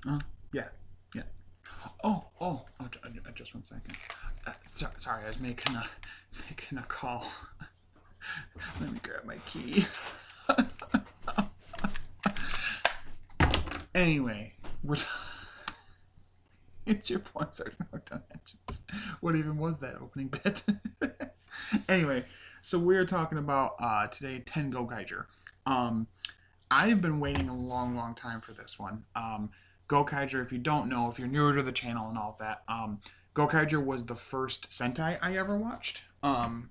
Uh, yeah, yeah. Just 1 second. Sorry, I was making a call. Let me grab my key. Anyway, we're it's your point. Sorry, no dimensions. What even was that opening bit? Anyway, so we're talking about today Ten Gokaiger. Um, I've been waiting a long, long time for this one. Gokaiger, if you don't know, if you're newer to the channel and all of that, Gokaiger was the first Sentai I ever watched. 1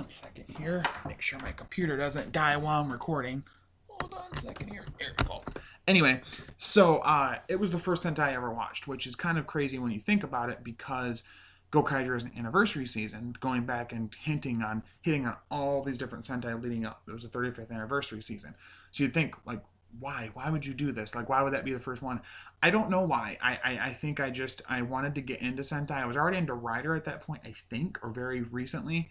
second here. Make sure my computer doesn't die while I'm recording. Hold on a second here. There we go. Anyway, so it was the first Sentai I ever watched, which is kind of crazy when you think about it because Gokaiger is an anniversary season, going back and hitting on all these different Sentai leading up. It was a 35th anniversary season. So you'd think, like, why? Why would you do this? Like, why would that be the first one? I don't know why. I think I wanted to get into Sentai. I was already into Rider at that point, I think, or very recently.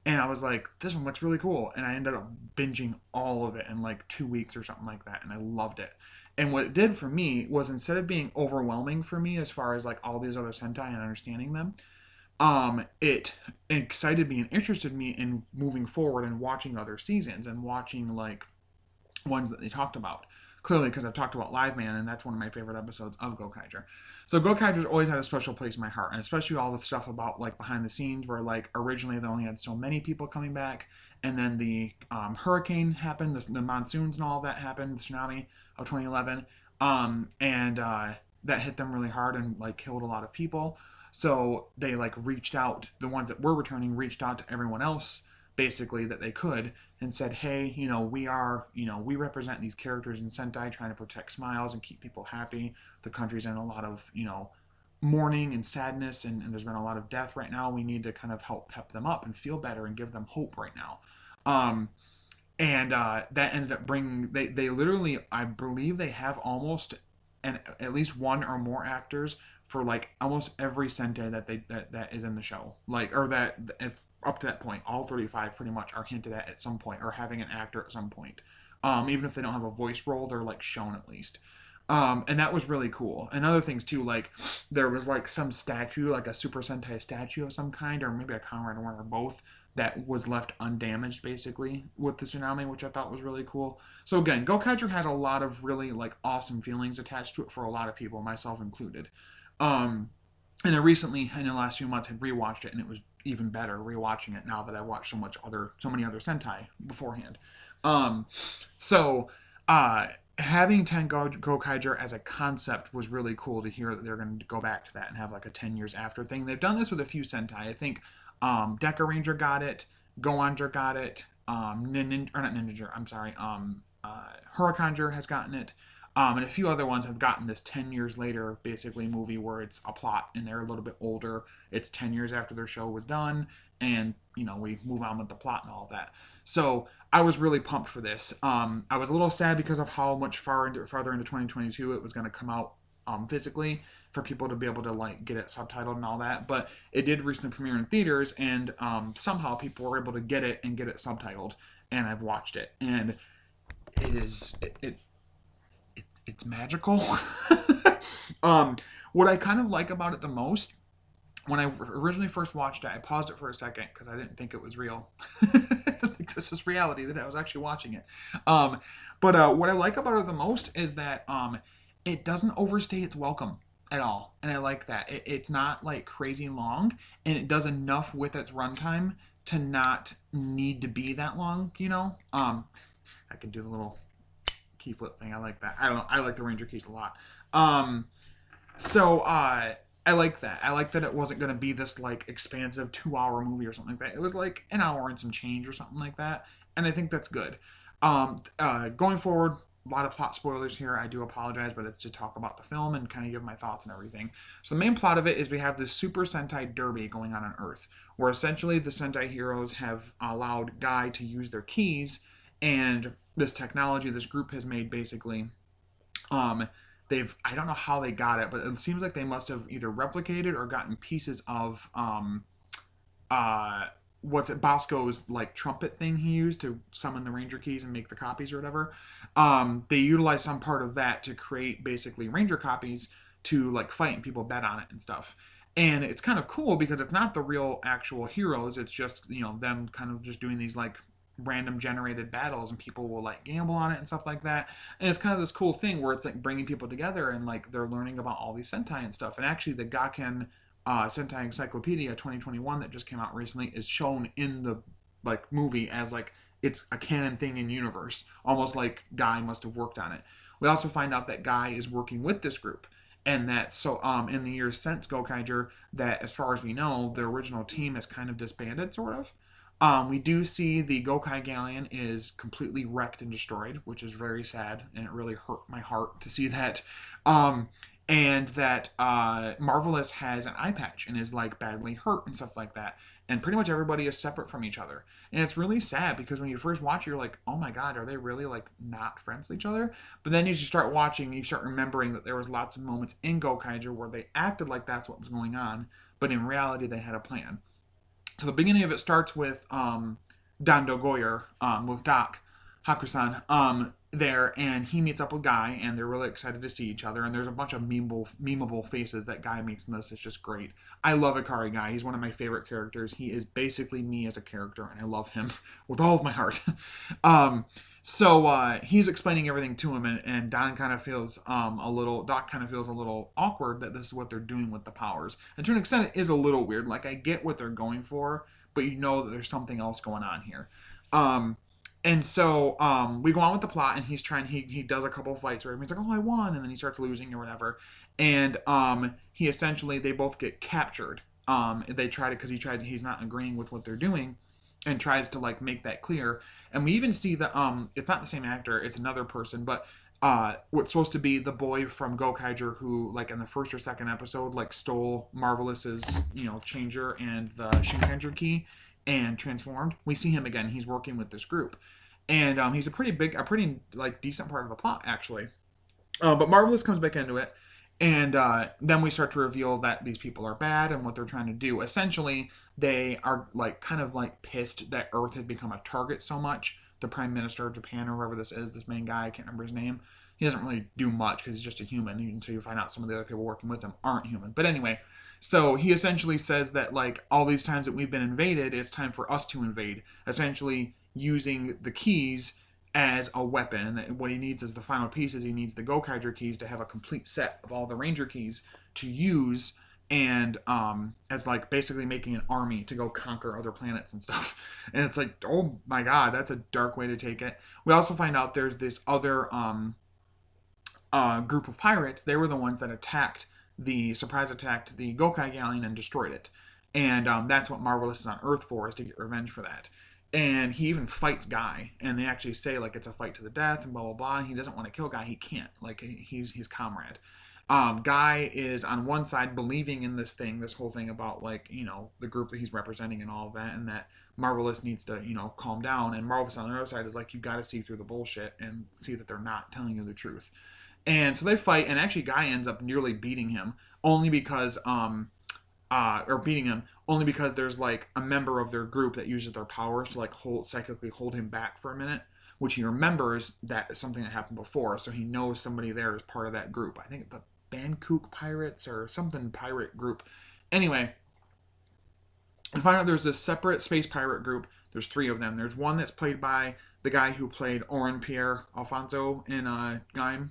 And I was like, this one looks really cool. And I ended up binging all of it in like 2 weeks or something like that. And I loved it. And what it did for me was instead of being overwhelming for me as far as like all these other Sentai and understanding them, it excited me and interested me in moving forward and watching other seasons and watching like ones that they talked about. Clearly, because I've talked about Live Man, and that's one of my favorite episodes of Gokaiger. So Gokaiger's always had a special place in my heart, and especially all the stuff about like behind the scenes, where like originally they only had so many people coming back, and then the hurricane happened, the monsoons and all of that happened, the tsunami of 2011, and that hit them really hard and like killed a lot of people. So they like reached out, the ones that were returning reached out to everyone else basically that they could and said, hey, we represent these characters in Sentai trying to protect smiles and keep people happy. The country's in a lot of, mourning and sadness, and there's been a lot of death right now. We need to kind of help pep them up and feel better and give them hope right now. Um, and that ended up bringing, they literally, I believe they have almost, and at least one or more actors for like almost every Sentai that is in the show, like, or that if up to that point, all 35 pretty much are hinted at some point or having an actor at some point. Even if they don't have a voice role, they're like shown at least. And that was really cool. And other things too, like there was like some statue, like a Super Sentai statue of some kind, or maybe a Kamen Rider one or both, that was left undamaged basically with the tsunami, which I thought was really cool. So again, Gokaiger has a lot of really like awesome feelings attached to it for a lot of people, myself included. Um, and I recently, in the last few months, had rewatched it, and it was even better rewatching it now that I watched so many other Sentai beforehand. Um, so having Gokaiger as a concept was really cool to hear that they're going to go back to that and have like a 10 years after thing. They've done this with a few Sentai. I think Deca Ranger got it, Goanger got it, or not Ninja, I'm sorry, Hurricaneger has gotten it. And a few other ones have gotten this 10 years later, basically, movie where it's a plot and they're a little bit older. It's 10 years after their show was done, and, we move on with the plot and all of that. So I was really pumped for this. I was a little sad because of how much farther into 2022 it was going to come out physically for people to be able to like get it subtitled and all that. But it did recently premiere in theaters, and somehow people were able to get it and get it subtitled. And I've watched it, and it is it's magical. What I kind of like about it the most, when I originally first watched it, I paused it for a second because I didn't think it was real. I didn't think this was reality, that I was actually watching it. But what I like about it the most is that it doesn't overstay its welcome at all, and I like that. It's not like crazy long, and it does enough with its runtime to not need to be that long. I can do the little key flip thing. I like that. I don't know. I like the Ranger keys a lot. So I like that. I like that it wasn't going to be this like expansive 2 hour movie or something like that. It was like an hour and some change or something like that, and I think that's good. Going forward, a lot of plot spoilers here. I do apologize, but it's to talk about the film and kind of give my thoughts and everything. So the main plot of it is we have this Super Sentai Derby going on Earth, where essentially the Sentai heroes have allowed Guy to use their keys, and this technology this group has made basically I don't know how they got it, but it seems like they must have either replicated or gotten pieces of what's it, Bosco's like trumpet thing he used to summon the Ranger keys and make the copies or whatever. They utilize some part of that to create basically Ranger copies to like fight, and people bet on it and stuff. And it's kind of cool because it's not the real actual heroes. It's just, them kind of just doing these like random generated battles, and people will like gamble on it and stuff like that. And it's kind of this cool thing where it's like bringing people together, and like they're learning about all these Sentai and stuff. And actually, the Gakken Sentai Encyclopedia 2021 that just came out recently is shown in the like movie as like it's a canon thing in universe, almost like Guy must have worked on it. We also find out that Guy is working with this group, and that so in the years since Gokaiger, that as far as we know, the original team is kind of disbanded, sort of. We do see the Gokai Galleon is completely wrecked and destroyed, which is very sad, and it really hurt my heart to see that. Um, and that Marvelous has an eye patch and is like badly hurt and stuff like that. And pretty much everybody is separate from each other. And it's really sad because when you first watch it, you're like, oh my god, are they really like not friends with each other? But then as you start watching, you start remembering that there was lots of moments in Gokaiger where they acted like that's what was going on, but in reality they had a plan. So the beginning of it starts with Dando Goyer, with Doc Hakusan, there, and he meets up with Guy, and they're really excited to see each other. And there's a bunch of memeable faces that Guy makes in this. It's just great. I love Ikari Guy. He's one of my favorite characters. He is basically me as a character, and I love him with all of my heart. So he's explaining everything to him, and Doc kind of feels a little awkward that this is what they're doing with the powers. And to an extent, it is a little weird. Like, I get what they're going for, but you know that there's something else going on here. And so we go on with the plot, and he does a couple of fights where he's like, oh, I won, and then he starts losing or whatever. And they both get captured. They try to, because he's not agreeing with what they're doing, and tries to like make that clear. And we even see that it's not the same actor, it's another person, but what's supposed to be the boy from Gokaiger who, like in the first or second episode, like stole Marvelous's changer and the Shinkenger key and transformed. We see him again. He's working with this group, and he's a pretty like decent part of the plot actually. But Marvelous comes back into it, and then we start to reveal that these people are bad and what they're trying to do. Essentially, they are like kind of like pissed that Earth had become a target so much. The Prime Minister of Japan, or whoever this is, this main guy, I can't remember his name. He doesn't really do much because he's just a human until you find out some of the other people working with him aren't human. But anyway, so he essentially says that like all these times that we've been invaded, it's time for us to invade. Essentially using the keys as a weapon, and that what he needs as the final piece is he needs the Gokaiger keys to have a complete set of all the Ranger keys to use, and as like basically making an army to go conquer other planets and stuff. And it's like, oh my god, that's a dark way to take it. We also find out there's this other group of pirates. They were the ones that surprise attacked the Gokai Galleon and destroyed it. And that's what Marvelous is on Earth for, is to get revenge for that. And he even fights Guy, and they actually say like it's a fight to the death and blah blah blah. And he doesn't want to kill Guy. He can't. Like, he's his comrade. Guy is on one side believing in this whole thing about like the group that he's representing and all of that, and that Marvelous needs to calm down. And Marvelous on the other side is like, you got to see through the bullshit and see that they're not telling you the truth. And so they fight, and actually Guy ends up nearly beating him only because there's like a member of their group that uses their powers to like psychically hold him back for a minute, which he remembers that is something that happened before, so he knows somebody there is part of that group. I think the Bankook Pirates or something pirate group. Anyway, we find out there's this separate space pirate group. There's three of them. There's one that's played by the guy who played Oren Pierre Alfonso in Gaim,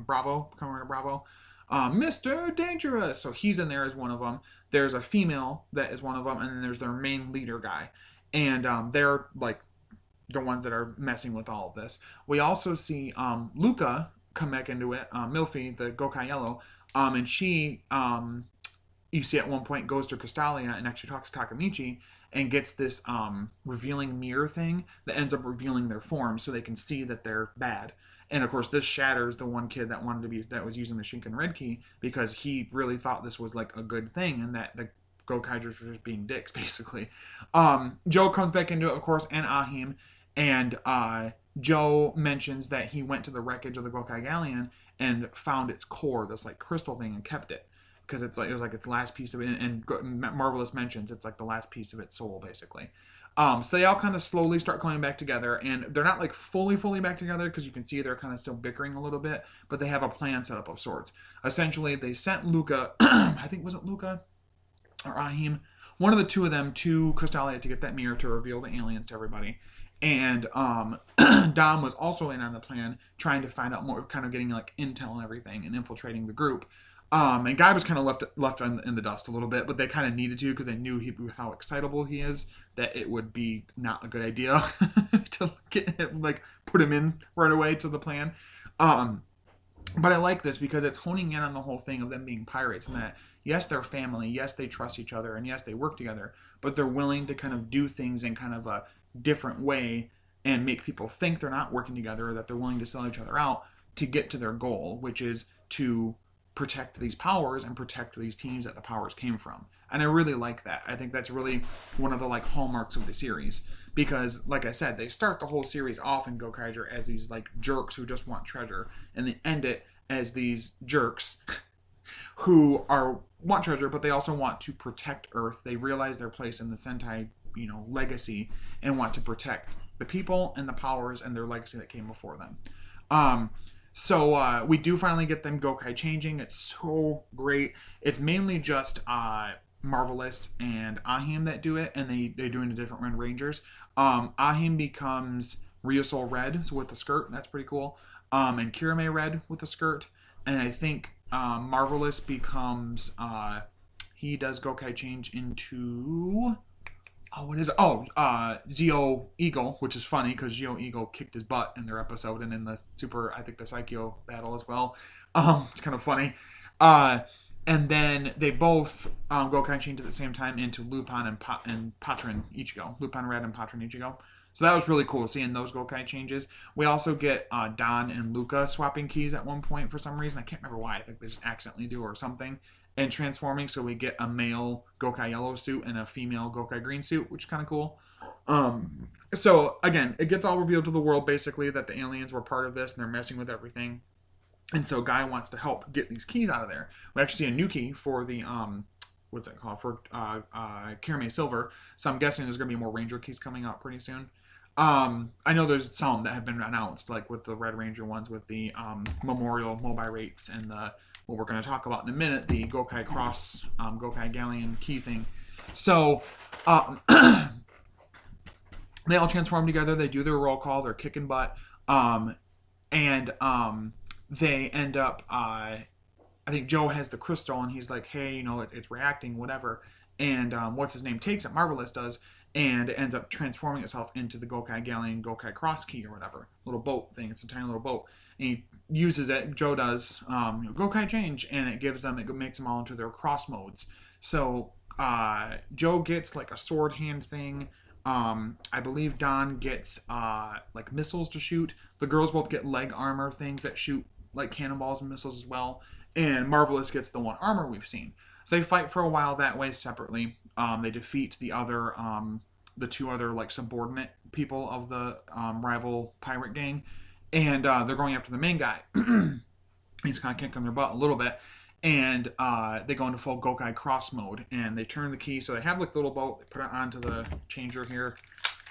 Bravo, Commander Bravo. Mr. Dangerous. So he's in there as one of them. There's a female that is one of them, and then there's their main leader guy. And they're like the ones that are messing with all of this. We also see Luca come back into it, Milfy, the Gokai Yellow, and she, you see at one point, goes to Crystalia and actually talks to Takamichi and gets this revealing mirror thing that ends up revealing their form so they can see that they're bad. And of course, this shatters the one kid that was using the Shinken Red Key, because he really thought this was like a good thing and that the Gokaigers were just being dicks, basically. Joe comes back into it, of course, and Ahim, and Joe mentions that he went to the wreckage of the Gokai Galleon and found its core, this like crystal thing, and kept it. because it's like it was like its last piece of it, and Marvelous mentions it's like the last piece of its soul, basically. So they all kind of slowly start coming back together, and they're not like fully back together because you can see they're kind of still bickering a little bit, but they have a plan set up of sorts. Essentially, they sent Luca, I think was it Luca or Ahim, one of the two of them to Crystalia to get that mirror to reveal the aliens to everybody. And Dom was also in on the plan, trying to find out more, kind of getting like intel and everything, and infiltrating the group. And Guy was kind of left in the dust a little bit, but they kind of needed to because they knew how excitable he is, that it would be not a good idea to get him, like put him in right away to the plan. But I like this because it's honing in on the whole thing of them being pirates, and that yes, they're family, yes, they trust each other, and yes, they work together, but they're willing to kind of do things in kind of a different way and make people think they're not working together, or that they're willing to sell each other out to get to their goal, which is to protect these powers and protect these teams that the powers came from. And I really like that. I think that's really one of the like hallmarks of the series, because like I said, they start the whole series off in Gokaiger as these like jerks who just want treasure, and they end it as these jerks who want treasure, but they also want to protect Earth. They realize their place in the Sentai, legacy, and want to protect the people and the powers and their legacy that came before them. So we do finally get them Gokai changing. It's so great. It's mainly just Marvelous and Ahim that do it, and they do it in different Red Rangers. Ahim becomes Ryusol Red, so with the skirt. That's pretty cool. And Kirame Red with the skirt. And I think Marvelous becomes, he does Gokai change into, what is it? Zio Eagle, which is funny because Zio Eagle kicked his butt in their episode and in the I think the Psycho battle as well. It's kind of funny. And then they both Gokai change at the same time into Lupin and Patron Ichigo. Lupin Red and Patron Ichigo. So that was really cool seeing those Gokai changes. We also get Don and Luca swapping keys at one point for some reason. I can't remember why. I think they just accidentally do or something. And transforming, so we get a male Gokai yellow suit and a female Gokai green suit, which is kind of cool. So again, it gets all revealed to the world basically that the aliens were part of this and they're messing with everything. And so Guy wants to help get these keys out of there. We actually see a new key for the what's that called, for Kirame Silver. So I'm guessing there's going to be more Ranger keys coming out pretty soon. I know there's some that have been announced, like with the Red Ranger ones with the Memorial Mobile Rates and the, what we're going to talk about in a minute, the Gokai Cross, Gokai Galleon key thing. So they all transform together. They do their roll call. They're kicking butt. And they end up, I think Joe has the crystal and he's like, hey, it's reacting, whatever. And what's his name takes it, Marvelous does, and it ends up transforming itself into the Gokai Galleon, Gokai Cross key or whatever. Little boat thing. It's a tiny little boat. And he uses it, Joe does, Gokai change, and it makes them all into their cross modes. So Joe gets like a sword hand thing. I believe Don gets like missiles to shoot. The girls both get leg armor things that shoot like cannonballs and missiles as well. And Marvelous gets the one armor we've seen. So they fight for a while that way separately. They defeat the two other like subordinate people of the rival pirate gang, and they're going after the main guy. He's kind of kicking their butt a little bit, and they go into full Gokai Cross mode, and they turn the key. So they have like the little boat, they put it onto the changer here,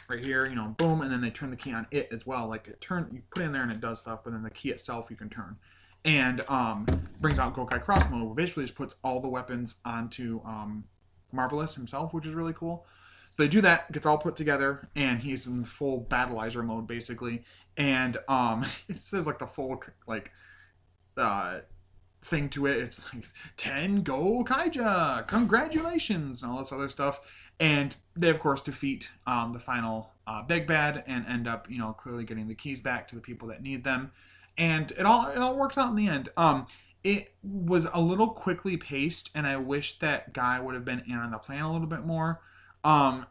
right here, boom, and then they turn the key on it as well. Like you put it in there and it does stuff, but then the key itself you can turn. And brings out Gokai Cross mode, where basically just puts all the weapons onto Marvelous himself, which is really cool. So they do that, gets all put together, and he's in full battleizer mode basically. And it says like the full like thing to it. It's like 10 Gokaiger, congratulations, and all this other stuff. And they of course defeat the final big bad and end up clearly getting the keys back to the people that need them. And it all works out in the end. It was a little quickly paced, and I wish that Guy would have been in on the plan a little bit more. I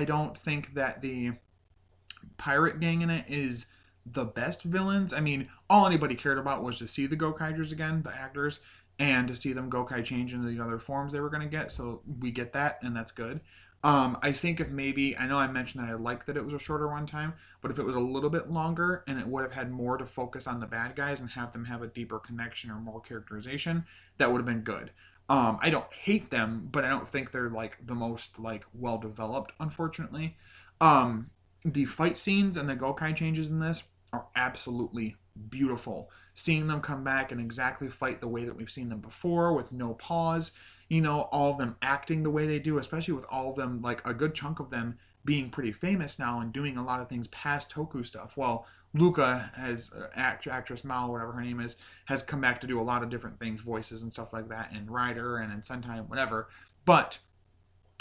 don't think that the pirate gang in it is the best villains. I mean, all anybody cared about was to see the Gokaigers again, the actors, and to see them Gokai change into the other forms they were going to get. So we get that, and that's good. I think if maybe, I know I mentioned that I liked that it was a shorter one time, but if it was a little bit longer and it would have had more to focus on the bad guys and have them have a deeper connection or more characterization, that would have been good. I don't hate them, but I don't think they're like the most like well developed, unfortunately. The fight scenes and the Gokai changes in this are absolutely beautiful. Seeing them come back and exactly fight the way that we've seen them before with no pause, all of them acting the way they do, especially with all of them, like a good chunk of them being pretty famous now and doing a lot of things past Toku stuff. Well, Luca has actress Mao, whatever her name is, has come back to do a lot of different things, voices and stuff like that, in Rider and in Sentai, whatever. But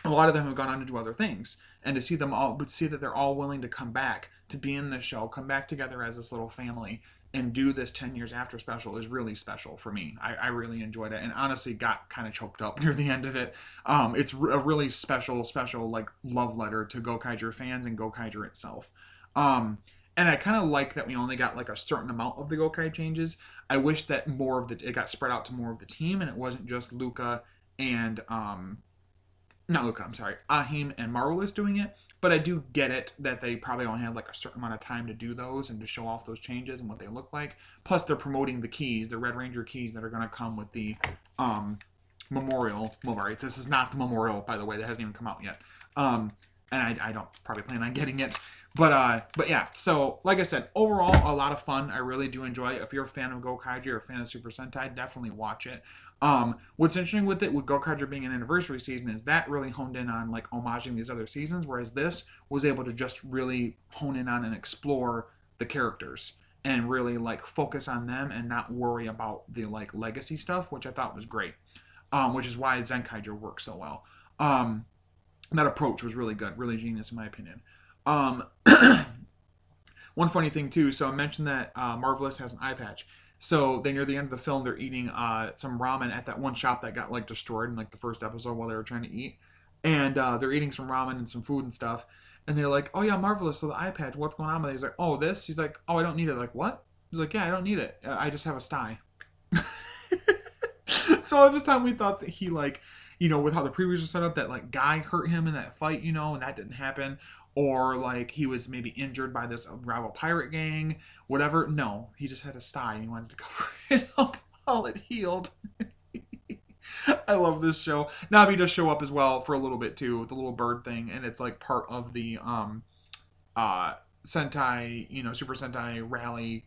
a lot of them have gone on to do other things, and to see them all, but see that they're all willing to come back to be in this show, come back together as this little family, and do this 10 years after special is really special for me. I really enjoyed it, and honestly got kind of choked up near the end of it. It's a really special like love letter to Gokaiger fans and Gokaiger itself. And I kind of like that we only got like a certain amount of the Gokai changes. I wish that more of it got spread out to more of the team, and it wasn't just Luca and not Luca, I'm sorry, Ahim and Marvelous doing it. But I do get it that they probably only had like a certain amount of time to do those and to show off those changes and what they look like. Plus, they're promoting the keys, the Red Ranger keys that are going to come with the memorial. Well, right, this is not the memorial, by the way. That hasn't even come out yet. And I don't probably plan on getting it. But yeah, so like I said, overall, a lot of fun. I really do enjoy it. If you're a fan of Gokaiger or a fan of Super Sentai, definitely watch it. What's interesting with it, with Gokaiger being an anniversary season, is that really honed in on like homaging these other seasons, whereas this was able to just really hone in on and explore the characters and really like focus on them and not worry about the like legacy stuff, which I thought was great. Which is why Zenkaiger works so well. That approach was really good, really genius in my opinion. One funny thing too, so I mentioned that Marvelous has an eye patch. So they near the end of the film, they're eating some ramen at that one shop that got like destroyed in like the first episode while they were trying to eat. And they're eating some ramen and some food and stuff. And they're like, "Oh yeah, Marvelous, so the eye patch, what's going on with it?" He's like, "Oh, this?" He's like, "Oh, I don't need it." Like, what? He's like, "Yeah, I don't need it. I just have a sty." So at this time we thought that he like, with how the previews were set up, that like guy hurt him in that fight, and that didn't happen. Or like he was maybe injured by this rival pirate gang, whatever. No, he just had a sty and he wanted to cover it up while it healed. I love this show. Navi does show up as well for a little bit too, the little bird thing, and it's like part of the Sentai, Super Sentai rally,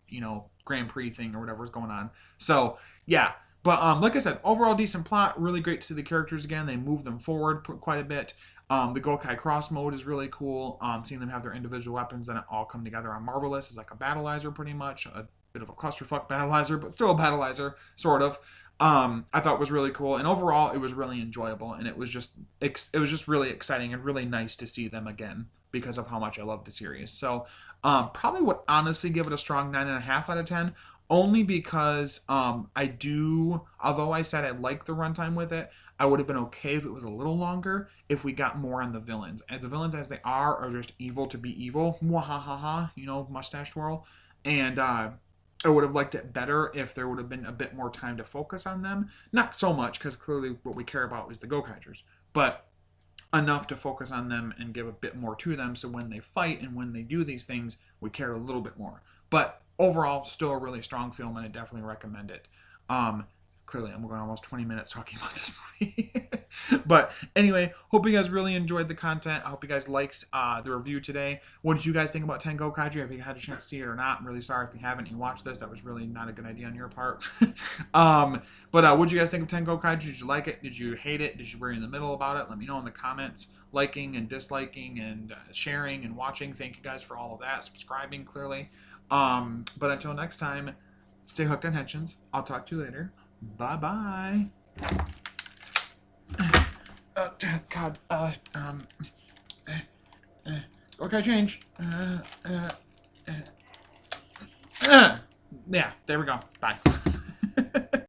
Grand Prix thing or whatever's going on. So yeah. But like I said, overall decent plot. Really great to see the characters again. They move them forward quite a bit. The Gokai Cross mode is really cool. Seeing them have their individual weapons and it all come together on Marvelous is like a battleizer pretty much. A bit of a clusterfuck battleizer, but still a battleizer, sort of. I thought it was really cool. And overall, it was really enjoyable. And it was just really exciting and really nice to see them again because of how much I love the series. So probably would honestly give it a strong 9.5 out of 10. Only because I do, although I said I like the runtime with it, I would have been okay if it was a little longer if we got more on the villains. And the villains as they are just evil to be evil. Mwahaha, mustache twirl. And I would have liked it better if there would have been a bit more time to focus on them. Not so much, because clearly what we care about is the Gokaigers. But enough to focus on them and give a bit more to them so when they fight and when they do these things, we care a little bit more. But overall, still a really strong film, and I definitely recommend it. Clearly, I'm going almost 20 minutes talking about this movie. But anyway, hope you guys really enjoyed the content. I hope you guys liked the review today. What did you guys think about Ten Gokaiger? Have you had a chance to see it or not? I'm really sorry if you haven't and you watched this. That was really not a good idea on your part. But what did you guys think of Ten Gokaiger? Did you like it? Did you hate it? Did you were in the middle about it? Let me know in the comments. Liking and disliking and sharing and watching. Thank you guys for all of that. Subscribing, clearly. But until next time, stay hooked on Henshin's. I'll talk to you later. Bye-bye. God, okay, change. Yeah, there we go. Bye.